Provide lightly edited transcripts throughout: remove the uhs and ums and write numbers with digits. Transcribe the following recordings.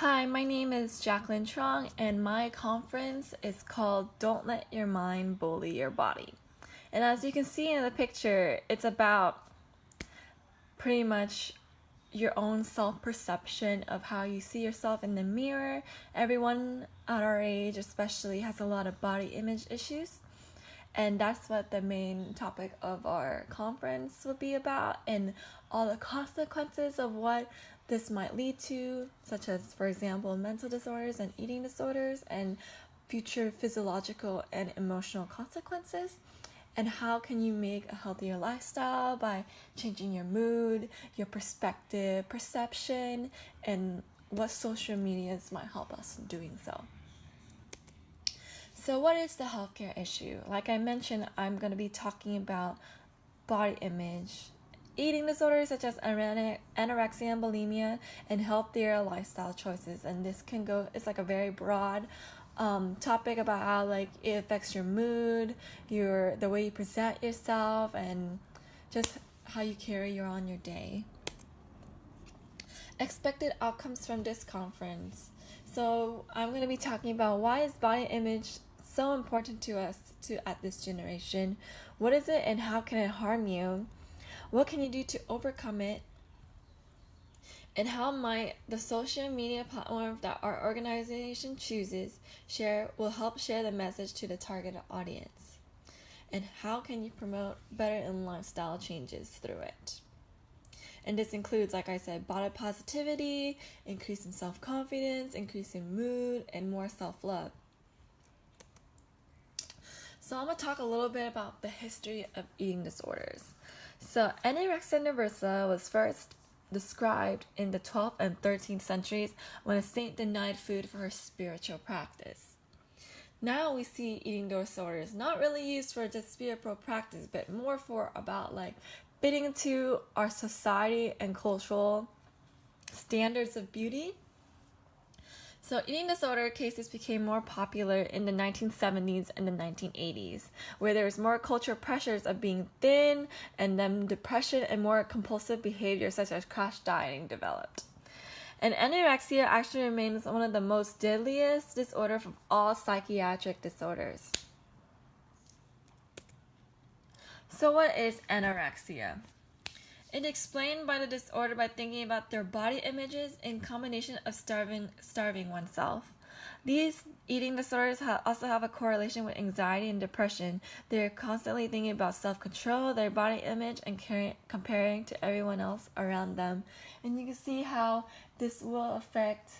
Hi, my name is Jacqueline Trong, and my conference is called Don't Let Your Mind Bully Your Body. And as you can see in the picture, it's about pretty much your own self-perception of how you see yourself in the mirror. Everyone at our age especially has a lot of body image issues. And that's what the main topic of our conference will be about, and all the consequences of what this might lead to, such as, for example, mental disorders and eating disorders, and future physiological and emotional consequences. And how can you make a healthier lifestyle by changing your mood, your perspective, perception, and what social medias might help us in doing so. So what is the healthcare issue? Like I mentioned, I'm going to be talking about body image, eating disorders such as anorexia and bulimia, and healthier lifestyle choices. And this can go, it's like a very broad topic about how like it affects your mood, the way you present yourself, and just how you carry on your day. Expected outcomes from this conference. So I'm going to be talking about why is body image so important to us at this generation. What is it and how can it harm you? What can you do to overcome it? And how might the social media platform that our organization chooses will help share the message to the targeted audience? And how can you promote better and lifestyle changes through it? And this includes, like I said, body positivity, increase in self-confidence, increase in mood, and more self-love. So I'm going to talk a little bit about the history of eating disorders. So anorexia nervosa was first described in the 12th and 13th centuries when a saint denied food for her spiritual practice. Now we see eating disorders not really used for just spiritual practice, but more for about like fitting into our society and cultural standards of beauty. So eating disorder cases became more popular in the 1970s and the 1980s, where there was more cultural pressures of being thin, and then depression and more compulsive behavior such as crash dieting developed. And anorexia actually remains one of the most deadliest disorders of all psychiatric disorders. So what is anorexia? It's explained by the disorder by thinking about their body images in combination of starving oneself. These eating disorders also have a correlation with anxiety and depression. They're constantly thinking about self-control, their body image, and comparing to everyone else around them. And you can see how this will affect,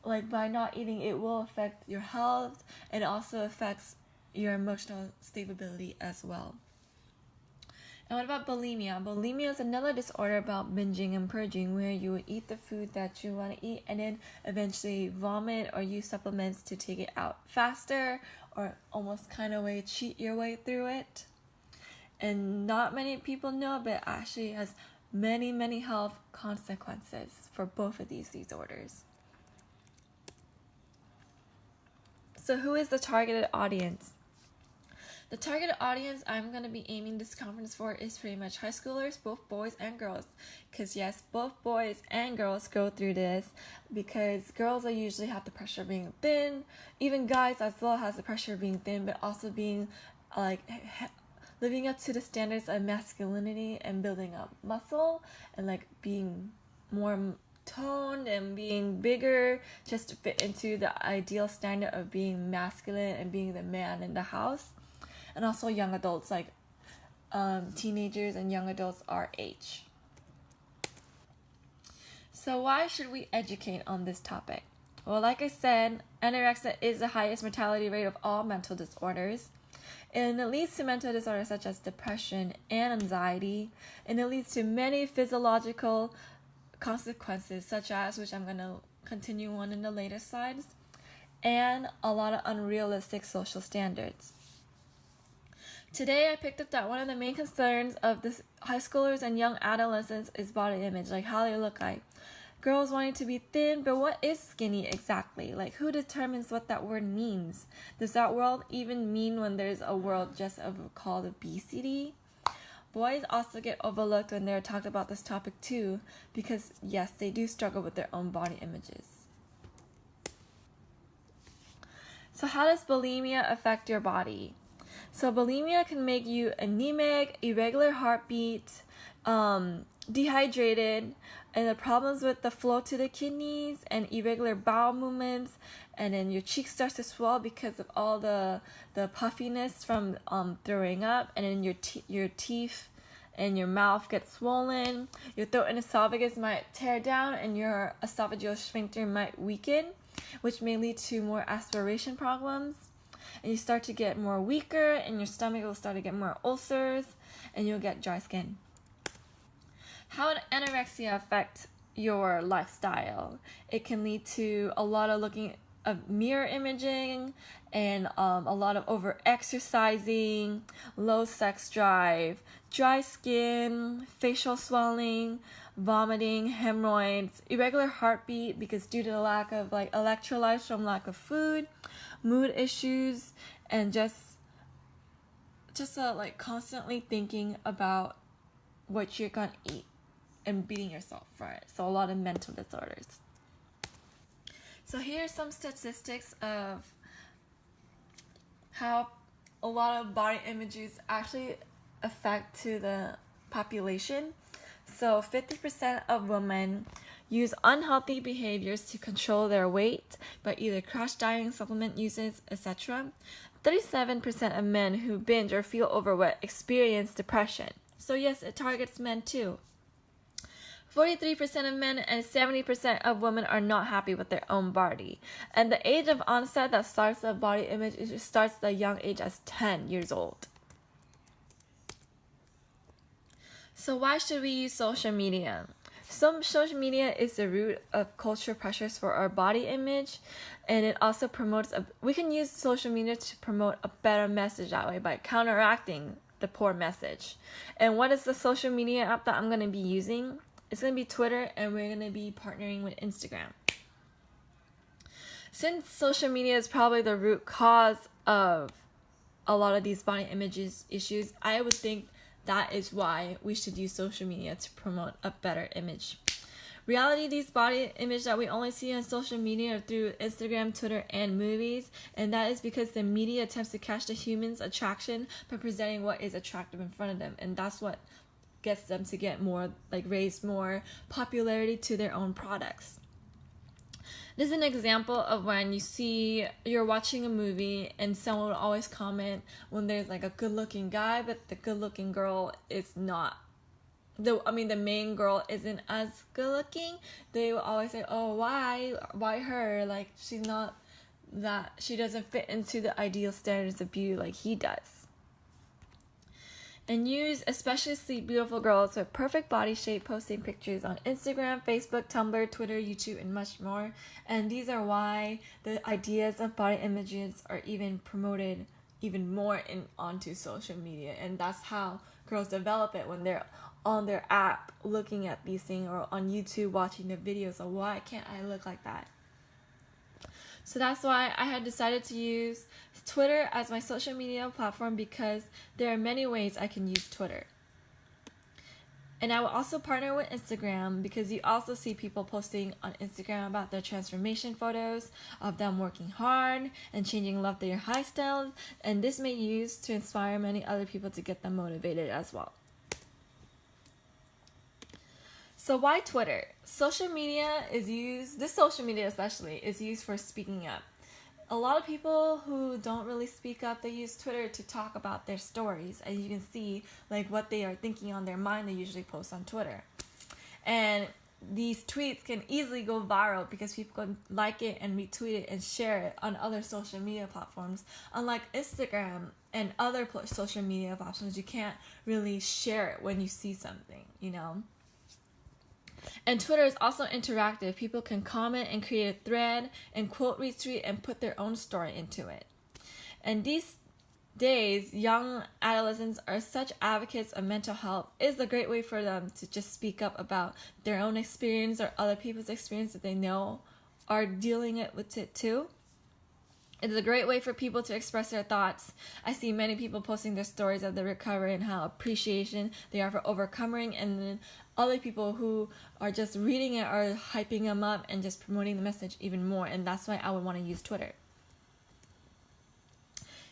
like by not eating, it will affect your health, and it also affects your emotional stability as well. And what about bulimia? Bulimia is another disorder about binging and purging, where you will eat the food that you want to eat and then eventually vomit or use supplements to take it out faster, or almost kind of way cheat your way through it. And not many people know, but it actually has many health consequences for both of these disorders. So who is the targeted audience? The targeted audience I'm going to be aiming this conference for is pretty much high schoolers, both boys and girls. Because yes, both boys and girls go through this, because girls usually have the pressure of being thin. Even guys as well has the pressure of being thin, but also being like living up to the standards of masculinity and building up muscle and like being more toned and being bigger just to fit into the ideal standard of being masculine and being the man in the house. And also young adults, like teenagers and young adults our age. So why should we educate on this topic? Well, like I said, anorexia is the highest mortality rate of all mental disorders. And it leads to mental disorders such as depression and anxiety. And it leads to many physiological consequences, such as, which I'm going to continue on in the later slides, and a lot of unrealistic social standards. Today, I picked up that one of the main concerns of the high schoolers and young adolescents is body image, like how they look like. Girls wanting to be thin, but what is skinny exactly? Like, who determines what that word means? Does that word even mean when there's a word just called obesity? Boys also get overlooked when they're talked about this topic too, because yes, they do struggle with their own body images. So how does bulimia affect your body? So bulimia can make you anemic, irregular heartbeat, dehydrated, and the problems with the flow to the kidneys and irregular bowel movements, and then your cheek starts to swell because of all the puffiness from throwing up, and then your teeth and your mouth gets swollen. Your throat and esophagus might tear down, and your esophageal sphincter might weaken, which may lead to more aspiration problems. And you start to get more weaker, and your stomach will start to get more ulcers, and you'll get dry skin. How would anorexia affect your lifestyle? It can lead to a lot of looking at mirror imaging, and a lot of over exercising, low sex drive, dry skin, facial swelling, vomiting, hemorrhoids, irregular heartbeat because due to the lack of like electrolytes from lack of food, mood issues, and just like constantly thinking about what you're gonna eat and beating yourself for it. So a lot of mental disorders. So here are some statistics of how a lot of body images actually affect to the population. So 50% of women use unhealthy behaviors to control their weight by either crash dieting, supplement uses, etc. 37% of men who binge or feel overweight experience depression. So yes, it targets men too. 43% of men and 70% of women are not happy with their own body. And the age of onset that starts the body image starts at a young age as 10 years old. So why should we use social media? Social media is the root of cultural pressures for our body image, and it also promotes we can use social media to promote a better message that way by counteracting the poor message. And what is the social media app that I'm going to be using? It's going to be Twitter, and we're going to be partnering with Instagram. Since social media is probably the root cause of a lot of these body images issues, I would think that is why we should use social media to promote a better image. Reality, these body images that we only see on social media are through Instagram, Twitter, and movies, and that is because the media attempts to catch the human's attraction by presenting what is attractive in front of them, and that's what gets them to get more, raise more popularity to their own products. This is an example of when you're watching a movie and someone will always comment when there's like a good-looking guy, but the good-looking girl is not. The main girl isn't as good-looking. They will always say, "Oh, why her? Like she's not that. She doesn't fit into the ideal standards of beauty like he does." And use especially beautiful girls with perfect body shape posting pictures on Instagram, Facebook, Tumblr, Twitter, YouTube, and much more. And these are why the ideas of body images are even promoted even more onto social media. And that's how girls develop it when they're on their app looking at these things, or on YouTube watching the videos of why can't I look like that. So that's why I had decided to use Twitter as my social media platform, because there are many ways I can use Twitter. And I will also partner with Instagram, because you also see people posting on Instagram about their transformation photos of them working hard and changing love their lifestyles, and this may be used to inspire many other people to get them motivated as well. So why Twitter? Social media especially is used for speaking up. A lot of people who don't really speak up, they use Twitter to talk about their stories. As you can see, what they are thinking on their mind, they usually post on Twitter. And these tweets can easily go viral because people can like it and retweet it and share it on other social media platforms. Unlike Instagram and other social media platforms, you can't really share it when you see something, And Twitter is also interactive. People can comment and create a thread and quote retweet and put their own story into it. And these days, young adolescents are such advocates of mental health. It's a great way for them to just speak up about their own experience or other people's experience that they know are dealing with it too. It is a great way for people to express their thoughts. I see many people posting their stories of their recovery and how appreciation they are for overcoming, and then other people who are just reading it are hyping them up and just promoting the message even more, and that's why I would want to use Twitter.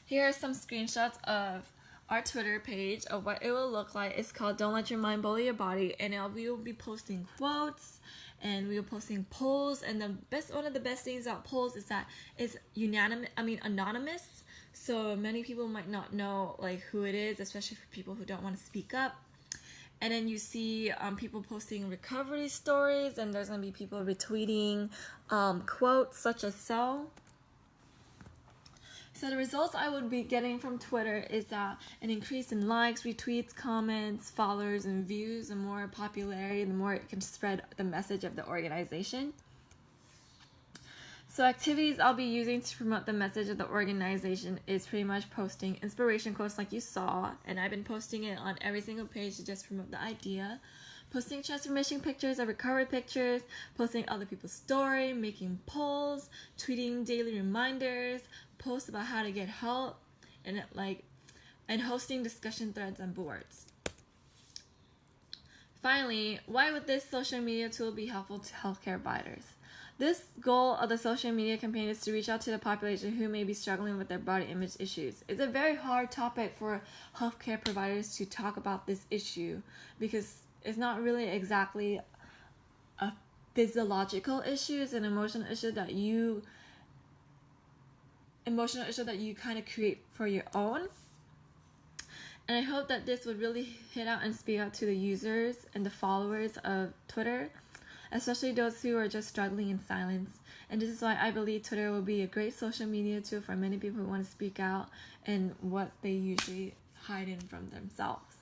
Here are some screenshots of our Twitter page of what it will look like. It's called Don't Let Your Mind Bully Your Body, and we will be posting quotes and we will posting polls. And one of the best things about polls is that it's anonymous. So many people might not know like who it is, especially for people who don't want to speak up. And then you see people posting recovery stories, and there's gonna be people retweeting quotes such as so. So the results I would be getting from Twitter is that an increase in likes, retweets, comments, followers, and views. The more popularity, the more it can spread the message of the organization. So activities I'll be using to promote the message of the organization is pretty much posting inspiration quotes like you saw. And I've been posting it on every single page to just promote the idea. Posting transformation pictures or recovery pictures, posting other people's story, making polls, tweeting daily reminders, posts about how to get help, and hosting discussion threads and boards. Finally, why would this social media tool be helpful to healthcare providers? This goal of the social media campaign is to reach out to the population who may be struggling with their body image issues. It's a very hard topic for healthcare providers to talk about this issue because it's not really exactly a physiological issue. It's an emotional issue that you kind of create for your own. And I hope that this would really hit out and speak out to the users and the followers of Twitter, especially those who are just struggling in silence. And this is why I believe Twitter will be a great social media tool for many people who want to speak out and what they usually hide in from themselves.